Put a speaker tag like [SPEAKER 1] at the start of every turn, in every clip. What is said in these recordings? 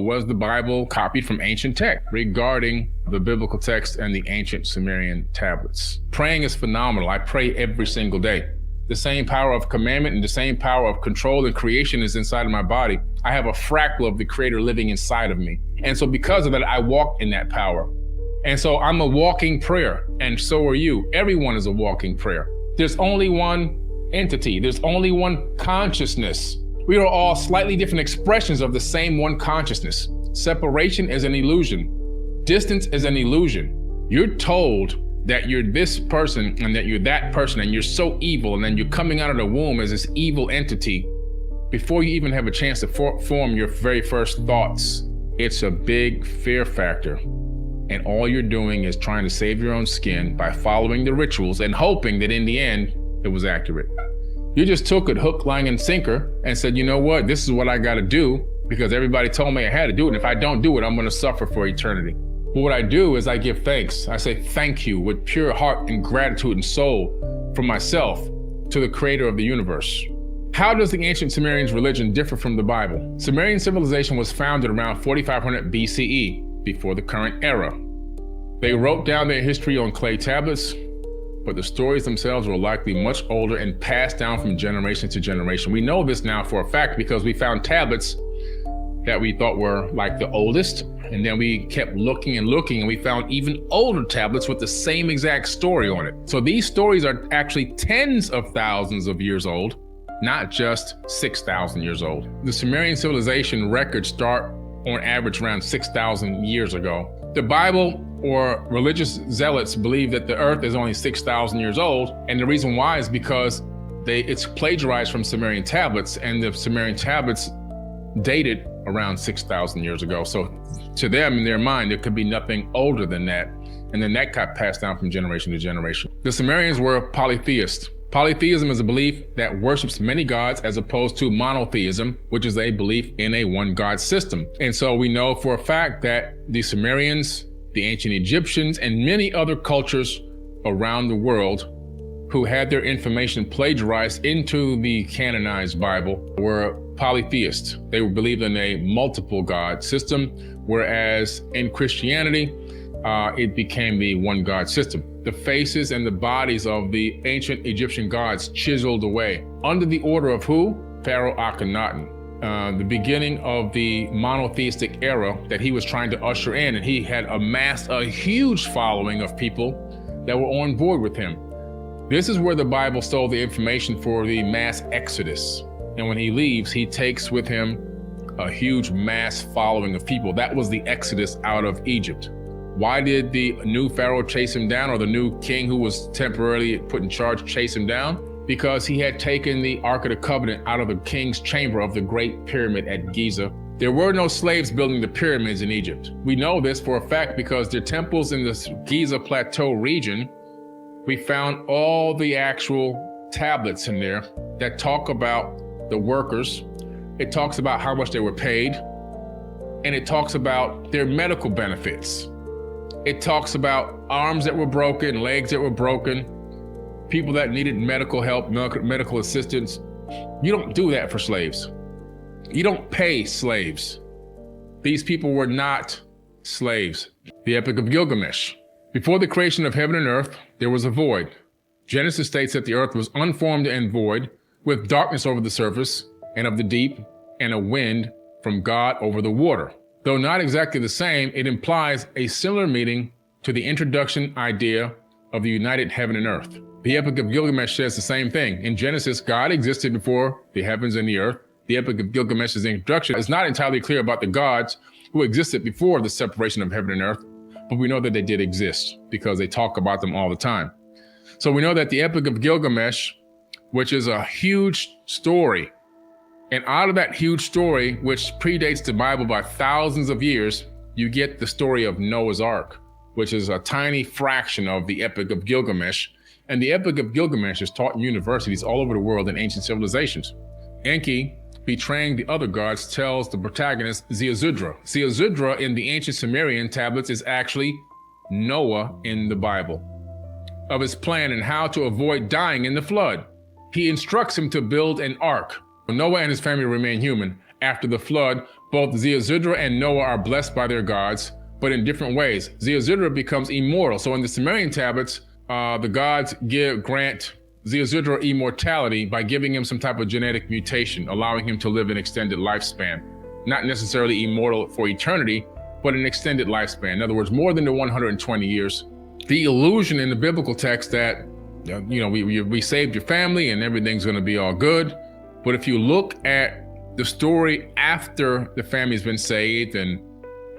[SPEAKER 1] was the Bible copied from ancient text regarding the biblical text and the ancient Sumerian tablets. Praying is phenomenal. I pray every single day. The same power of commandment and the same power of control and creation is inside of my body. I have a fractal of the Creator living inside of me. And so because of that, I walk in that power. And so I'm a walking prayer, and so are you. Everyone is a walking prayer. There's only one entity. There's only one consciousness. We are all slightly different expressions of the same one consciousness. Separation is an illusion. Distance is an illusion. You're told that you're this person and that you're that person and you're so evil, and then you're coming out of the womb as this evil entity before you even have a chance to form your very first thoughts. It's a big fear factor. And all you're doing is trying to save your own skin by following the rituals and hoping that in the end, it was accurate. You just took it hook, line, and sinker and said, you know what, this is what I gotta do because everybody told me I had to do it. And if I don't do it, I'm gonna suffer for eternity. But what I do is I give thanks. I say thank you with pure heart and gratitude and soul from myself to the Creator of the universe. How does the ancient Sumerians' religion differ from the Bible? Sumerian civilization was founded around 4500 BCE, before the current era. They wrote down their history on clay tablets, but the stories themselves were likely much older and passed down from generation to generation. We know this now for a fact because we found tablets that we thought were like the oldest, and then we kept looking and looking, and we found even older tablets with the same exact story on it. So these stories are actually tens of thousands of years old, not just 6,000 years old. The Sumerian civilization records start on average around 6,000 years ago. The Bible or religious zealots believe that the earth is only 6,000 years old. And the reason why is because it's plagiarized from Sumerian tablets, and the Sumerian tablets dated around 6,000 years ago. So to them, in their mind, there could be nothing older than that. And then that got passed down from generation to generation. The Sumerians were polytheists. Polytheism is a belief that worships many gods as opposed to monotheism, which is a belief in a one God system. And so we know for a fact that the Sumerians, the ancient Egyptians, and many other cultures around the world who had their information plagiarized into the canonized Bible were polytheists. They believed in a multiple God system, whereas in Christianity, it became the one God system. The faces and the bodies of the ancient Egyptian gods chiseled away under the order of who? Pharaoh Akhenaten. The beginning of the monotheistic era that he was trying to usher in, and he had amassed a huge following of people that were on board with him. This is where the Bible stole the information for the mass exodus. And when he leaves, he takes with him a huge mass following of people. That was the exodus out of Egypt. Why did the new Pharaoh chase him down, or the new king who was temporarily put in charge chase him down? Because he had taken the Ark of the Covenant out of the king's chamber of the Great Pyramid at Giza. There were no slaves building the pyramids in Egypt. We know this for a fact because their temples in the Giza Plateau region, we found all the actual tablets in there that talk about the workers. It talks about how much they were paid, and it talks about their medical benefits. It talks about arms that were broken, legs that were broken, people that needed medical help, medical assistance. You don't do that for slaves. You don't pay slaves. These people were not slaves. The Epic of Gilgamesh. Before the creation of heaven and earth, there was a void. Genesis states that the earth was unformed and void, with darkness over the surface and of the deep, and a wind from God over the water. Though not exactly the same, it implies a similar meaning to the introduction idea of the united heaven and earth. The Epic of Gilgamesh says the same thing. In Genesis, God existed before the heavens and the earth. The Epic of Gilgamesh's introduction is not entirely clear about the gods who existed before the separation of heaven and earth, but we know that they did exist because they talk about them all the time. So we know that the Epic of Gilgamesh, which is a huge story, and out of that huge story, which predates the Bible by thousands of years, you get the story of Noah's Ark, which is a tiny fraction of the Epic of Gilgamesh. And the Epic of Gilgamesh is taught in universities all over the world in ancient civilizations. Enki, betraying the other gods, tells the protagonist Ziusudra. Ziusudra in the ancient Sumerian tablets is actually Noah in the Bible, of his plan and how to avoid dying in the flood. He instructs him to build an ark. Noah and his family remain human after the flood, Both Ziusudra and Noah are blessed by their gods, but in different ways. Ziusudra becomes immortal. So in the Sumerian tablets, the gods grant Ziusudra immortality by giving him some type of genetic mutation, allowing him to live an extended lifespan. Not necessarily immortal for eternity, but an extended lifespan. In other words, more than the 120 years. The illusion in the biblical text that, we saved your family and everything's gonna be all good. But if you look at the story after the family's been saved and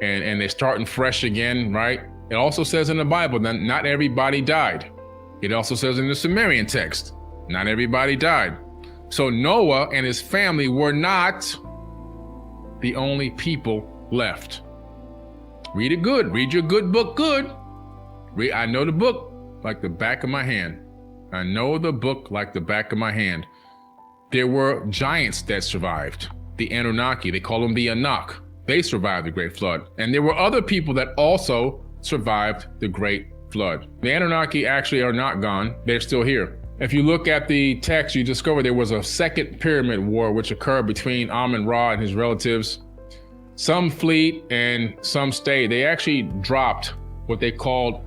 [SPEAKER 1] they're starting fresh again, right? It also says in the Bible that not everybody died. It also says in the Sumerian text, not everybody died. So Noah and his family were not the only people left. Read it good. Read your good book good. I know the book like the back of my hand. I know the book like the back of my hand. There were giants that survived. The Anunnaki, they call them the Anunnaki. They survived the Great Flood. And there were other people that also survived the Great Flood. The Anunnaki actually are not gone. They're still here. If you look at the text, you discover there was a second pyramid war which occurred between Amun-Ra and his relatives. Some fled and some stayed. They actually dropped what they called,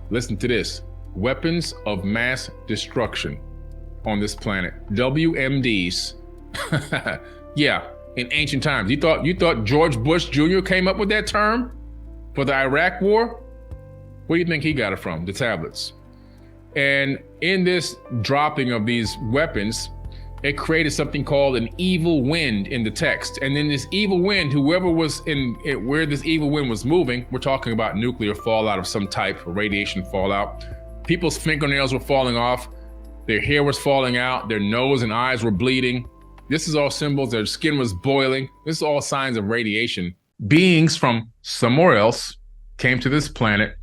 [SPEAKER 1] listen to this, weapons of mass destruction on this planet. WMDs. Yeah, in ancient times. You thought George Bush Jr. came up with that term for the Iraq War? Where do you think he got it from? The tablets. And in this dropping of these weapons, it created something called an evil wind in the text. And then this evil wind, whoever was in it, where this evil wind was moving, we're talking about nuclear fallout of some type, or radiation fallout. People's fingernails were falling off, their hair was falling out, their nose and eyes were bleeding. This is all symbols, their skin was boiling. This is all signs of radiation. Beings from somewhere else came to this planet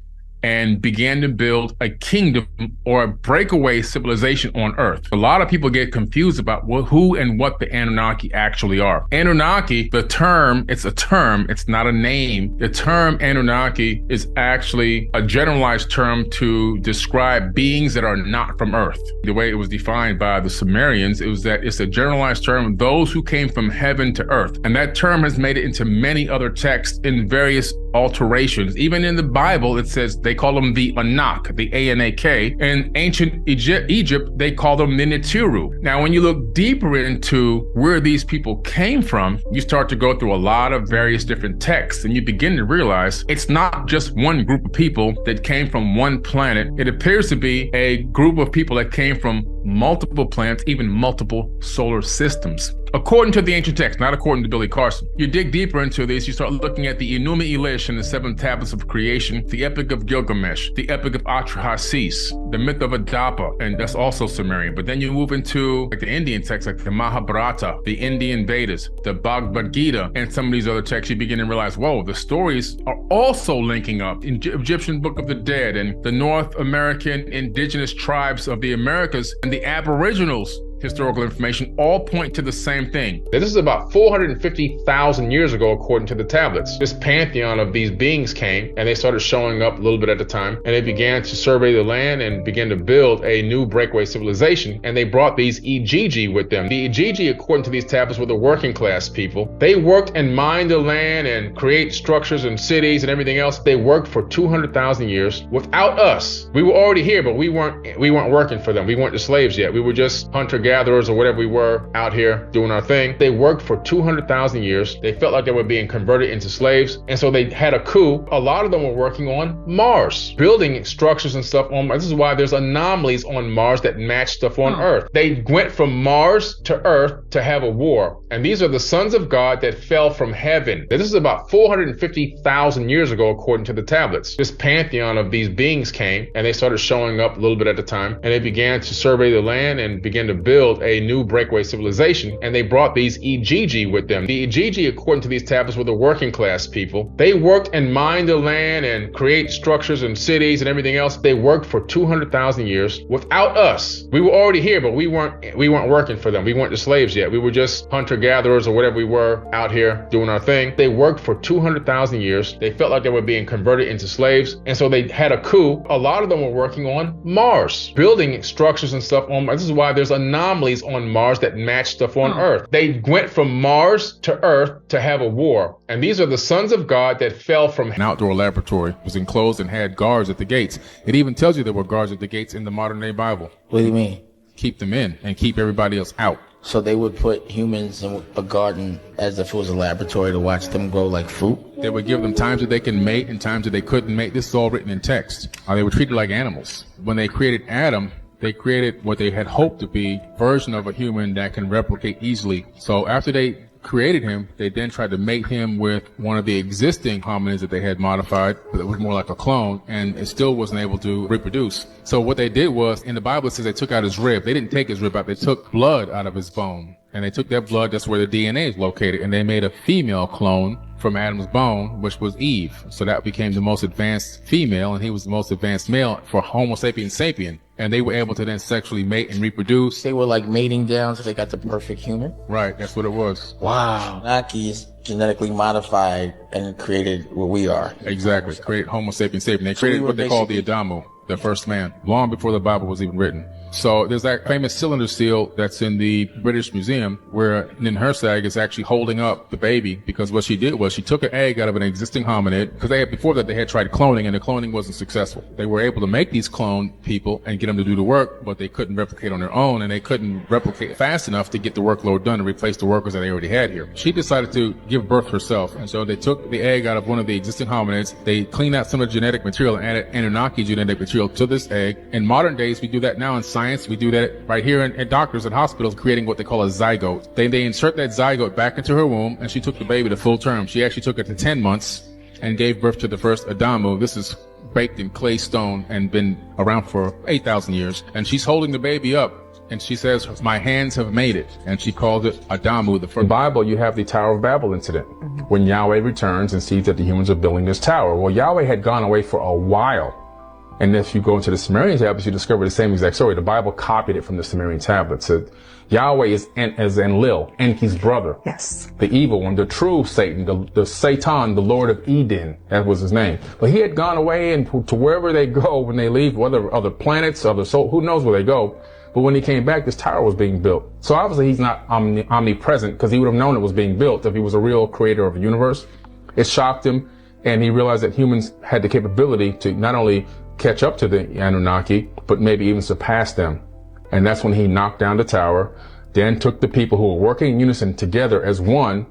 [SPEAKER 1] and began to build a kingdom or a breakaway civilization on Earth. A lot of people get confused about who and what the Anunnaki actually are. Anunnaki, the term, it's a term, it's not a name. The term Anunnaki is actually a generalized term to describe beings that are not from Earth. The way it was defined by the Sumerians, it was that it's a generalized term, those who came from heaven to Earth. And that term has made it into many other texts in various alterations. Even in the Bible, it says they call them the Anak, the A-N-A-K. In ancient Egypt, they call them the Nitiru. Now, when you look deeper into where these people came from, you start to go through a lot of various different texts, and you begin to realize it's not just one group of people that came from one planet. It appears to be a group of people that came from multiple planets, even multiple solar systems. According to the ancient text, not according to Billy Carson. You dig deeper into these, you start looking at the Enuma Elish and the 7 tablets of creation, the Epic of Gilgamesh, the Epic of Atrahasis, the myth of Adapa, and that's also Sumerian. But then you move into like the Indian texts, like the Mahabharata, the Indian Vedas, the Bhagavad Gita, and some of these other texts, you begin to realize, whoa, the stories are also linking up. In Egyptian Book of the Dead and the North American indigenous tribes of the Americas and the Aboriginals historical information all point to the same thing. This is about 450,000 years ago, according to the tablets. This pantheon of these beings came and they started showing up a little bit at a time, and they began to survey the land and began to build a new breakaway civilization. And they brought these Igigi with them. The Igigi, according to these tablets, were the working class people. They worked and mined the land and create structures and cities and everything else. They worked for 200,000 years without us. We were already here, but we weren't working for them. We weren't the slaves yet. We were just hunter-gatherers or whatever we were out here doing our thing. They worked for 200,000 years. They felt like they were being converted into slaves. And so they had a coup. A lot of them were working on Mars, building structures and stuff on Mars. This is why there's anomalies on Mars that match stuff on Earth. They went from Mars to Earth to have a war. And these are the sons of God that fell from heaven. This is about 450,000 years ago, according to the tablets. This pantheon of these beings came and they started showing up a little bit at a time, and they began to survey the land and began to build a new breakaway civilization. And they brought these Igigi with them. The Igigi, according to these tablets, were the working class people. They worked and mined the land and create structures and cities and everything else. They worked for 200,000 years without us. We were already here, but we weren't working for them. We weren't the slaves yet. We were just hunter-gatherers or whatever we were out here doing our thing. They worked for 200,000 years. They felt like they were being converted into slaves. And so they had a coup. A lot of them were working on Mars, building structures and stuff on Mars. This is why there's anomalies anomalies on Mars that matched stuff on Earth. They went from Mars to Earth to have a war. And these are the sons of God that fell from an outdoor laboratory. It was enclosed and had guards at the gates. It even tells you there were guards at the gates in the modern day Bible.
[SPEAKER 2] What do you mean?
[SPEAKER 1] Keep them in and keep everybody else out.
[SPEAKER 2] So they would put humans in a garden as if it was a laboratory to watch them grow like fruit?
[SPEAKER 1] They would give them times that they can mate and times that they couldn't mate. This is all written in text. They were treated like animals. When they created Adam, they created what they had hoped to be a version of a human that can replicate easily. So after they created him, they then tried to mate him with one of the existing hominids that they had modified, but it was more like a clone, and it still wasn't able to reproduce. So what they did was, in the Bible it says they took out his rib. They didn't take his rib out, they took blood out of his bone. And they took that blood, that's where the DNA is located, and they made a female clone from Adam's bone, which was Eve. So that became the most advanced female, and he was the most advanced male for Homo sapiens sapien. And they were able to then sexually mate and reproduce.
[SPEAKER 2] They were like mating down so they got the perfect human?
[SPEAKER 1] Right, that's what it was.
[SPEAKER 2] Wow. Anunnaki is genetically modified and created what we are.
[SPEAKER 1] Exactly, created Homo sapiens sapien. They created what they call the Adamu, the first man, long before the Bible was even written. So there's that famous cylinder seal that's in the British Museum where Ninhursag is actually holding up the baby, because what she did was she took an egg out of an existing hominid, because before that they had tried cloning and the cloning wasn't successful. They were able to make these clone people and get them to do the work, but they couldn't replicate on their own, and they couldn't replicate fast enough to get the workload done and replace the workers that they already had here. She decided to give birth herself, and so they took the egg out of one of the existing hominids, they cleaned out some of the genetic material and added Anunnaki genetic material to this egg. In modern days, we do that now in science. We do that right here in doctors and hospitals, creating what they call a zygote. They insert that zygote back into her womb, and she took the baby to full term. She actually took it to 10 months and gave birth to the first Adamu. This is baked in clay stone and been around for 8,000 years. And she's holding the baby up, and she says, "My hands have made it." And she called it Adamu. The first Bible, you have the Tower of Babel incident, when Yahweh returns and sees that the humans are building this tower. Well, Yahweh had gone away for a while. And if you go into the Sumerian tablets, you discover the same exact story. The Bible copied it from the Sumerian tablets. So Yahweh is Enlil, Enki's brother.
[SPEAKER 3] Yes.
[SPEAKER 1] The evil one, the true Satan, the Satan, the Lord of Eden. That was his name. But he had gone away, and to wherever they go when they leave, whether other planets, other soul, who knows where they go. But when he came back, this tower was being built. So obviously he's not omnipresent, because he would have known it was being built if he was a real creator of the universe. It shocked him, and he realized that humans had the capability to not only catch up to the Anunnaki, but maybe even surpass them. And that's when he knocked down the tower, then took the people who were working in unison together as one,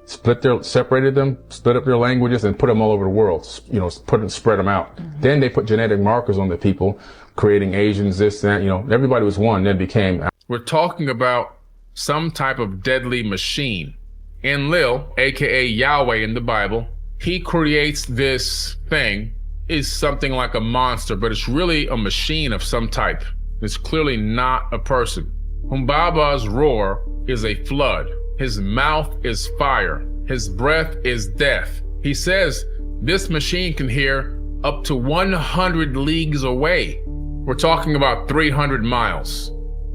[SPEAKER 1] separated them, split up their languages, and put them all over the world, spread them out. Then they put genetic markers on the people, creating Asians, this, that, everybody was one, then became. We're talking about some type of deadly machine. Enlil, aka Yahweh in the Bible, he creates this thing. Is something like a monster, but it's really a machine of some type. It's clearly not a person. Humbaba's roar is a flood. His mouth is fire. His breath is death. He says this machine can hear up to 100 leagues away. We're talking about 300 miles.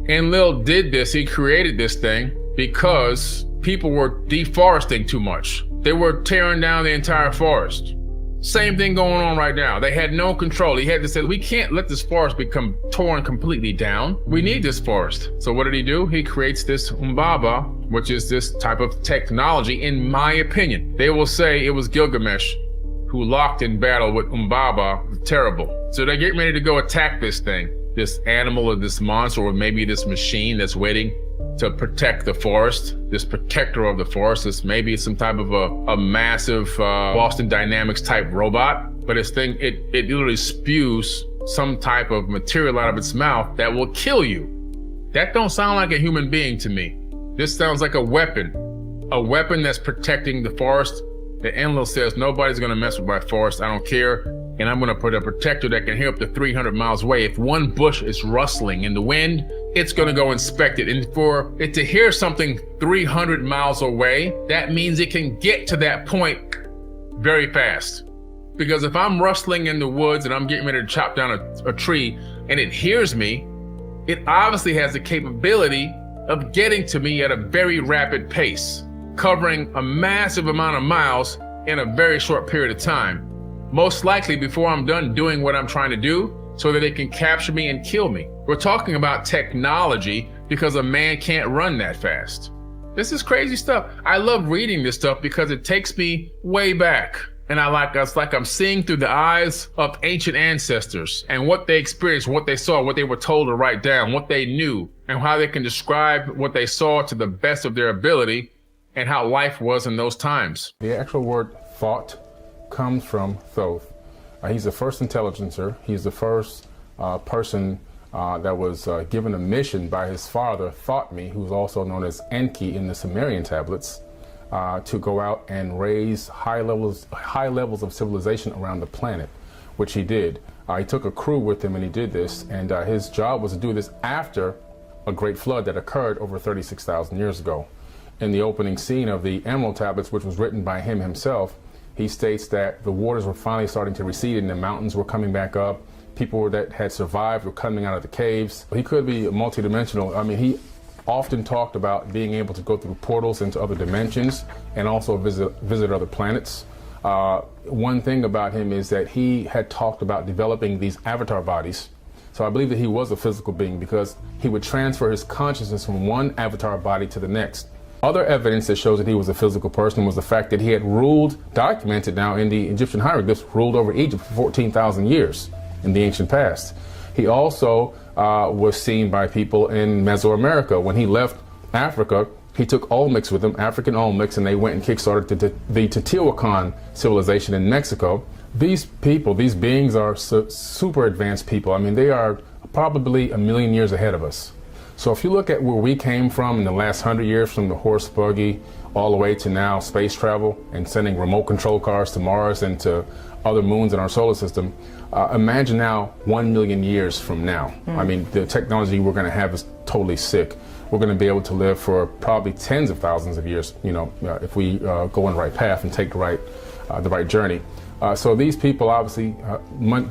[SPEAKER 1] Enlil did this, he created this thing because people were deforesting too much. They were tearing down the entire forest. Same thing going on right now. They had no control. He had to say, we can't let this forest become torn completely down. We need this forest. So what did he do? He creates this Humbaba, which is this type of technology, in my opinion. They will say it was Gilgamesh who locked in battle with Humbaba. Terrible. So they're getting ready to go attack this thing, this animal or this monster, or maybe this machine that's waiting to protect the forest, this protector of the forest. This maybe some type of a massive Boston Dynamics type robot, but this thing, it literally spews some type of material out of its mouth that will kill you. That don't sound like a human being to me. This sounds like a weapon that's protecting the forest. The Enlil says, nobody's gonna mess with my forest, I don't care, and I'm gonna put a protector that can hear up to 300 miles away. If one bush is rustling in the wind, it's gonna go inspect it. And for it to hear something 300 miles away, that means it can get to that point very fast. Because if I'm rustling in the woods and I'm getting ready to chop down a tree and it hears me, it obviously has the capability of getting to me at a very rapid pace, covering a massive amount of miles in a very short period of time. Most likely before I'm done doing what I'm trying to do, so that it can capture me and kill me. We're talking about technology because a man can't run that fast. This is crazy stuff. I love reading this stuff because it takes me way back. And it's like I'm seeing through the eyes of ancient ancestors and what they experienced, what they saw, what they were told to write down, what they knew, and how they can describe what they saw to the best of their ability and how life was in those times.
[SPEAKER 3] The actual word thought comes from Thoth. He's the first intelligencer. He's the first person that was given a mission by his father, Thothme, who's also known as Enki in the Sumerian tablets, to go out and raise high levels of civilization around the planet, which he did. He took a crew with him and he did this, and his job was to do this after a great flood that occurred over 36,000 years ago. In the opening scene of the Emerald Tablets, which was written by him himself, he states that the waters were finally starting to recede and the mountains were coming back up. People that had survived were coming out of the caves. He could be multidimensional. I mean, he often talked about being able to go through portals into other dimensions and also visit other planets. One thing about him is that he had talked about developing these avatar bodies. So I believe that he was a physical being because he would transfer his consciousness from one avatar body to the next. Other evidence that shows that he was a physical person was the fact that he had ruled, documented now in the Egyptian hieroglyphs, ruled over Egypt for 14,000 years in the ancient past. He also was seen by people in Mesoamerica. When he left Africa, he took Olmecs with him, African Olmecs, and they went and kickstarted the Teotihuacan civilization in Mexico. These people, these beings are super advanced people. I mean, they are probably a million years ahead of us. So if you look at where we came from in the last 100 years, from the horse buggy all the way to now space travel and sending remote control cars to Mars and to other moons in our solar system, imagine now 1 million years from now. I mean, the technology we're going to have is totally sick. We're going to be able to live for probably tens of thousands of years, you know, if we go on the right path and take the right journey. So these people, obviously,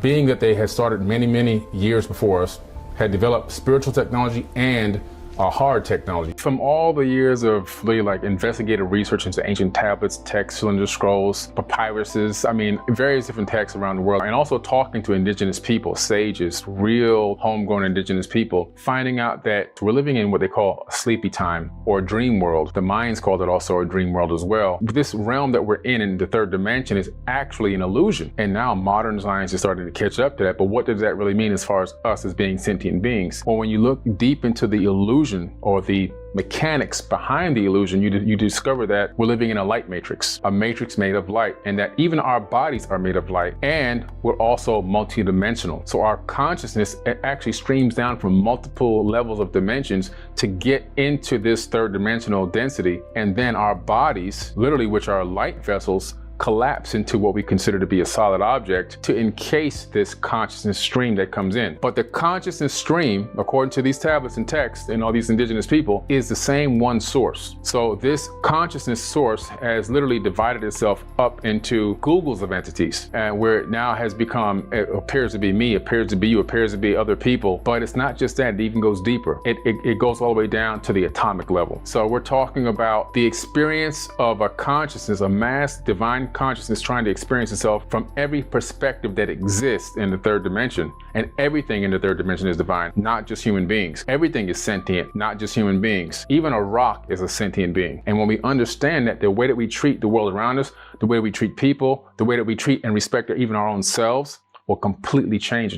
[SPEAKER 3] being that they had started many, many years before us, had developed spiritual technology and hard technology. From all the years of really like investigative research into ancient tablets, texts, cylinder scrolls, papyruses, I mean, various different texts around the world, and also talking to indigenous people, sages, real homegrown indigenous people, finding out that we're living in what they call a sleepy time or a dream world. The Mayans called it also a dream world as well. This realm that we're in the third dimension is actually an illusion. And now modern science is starting to catch up to that. But what does that really mean as far as us as being sentient beings? Well, when you look deep into the illusion or the mechanics behind the illusion, you discover that we're living in a light matrix, a matrix made of light, and that even our bodies are made of light, and we're also multidimensional. So our consciousness actually streams down from multiple levels of dimensions to get into this third dimensional density, and then our bodies, literally, which are light vessels, collapse into what we consider to be a solid object to encase this consciousness stream that comes in. But the consciousness stream, according to these tablets and texts and all these indigenous people, is the same one source. So this consciousness source has literally divided itself up into Googles of entities, and where it now has become, it appears to be me, appears to be you, appears to be other people. But it's not just that, it even goes deeper. It goes all the way down to the atomic level. So we're talking about the experience of a consciousness, a mass divine consciousness trying to experience itself from every perspective that exists in the third dimension. And everything in the third dimension is divine, not just human beings. Everything is sentient, not just human beings. Even a rock is a sentient being. And when we understand that, the way that we treat the world around us, the way we treat people, the way that we treat and respect even our own selves will completely change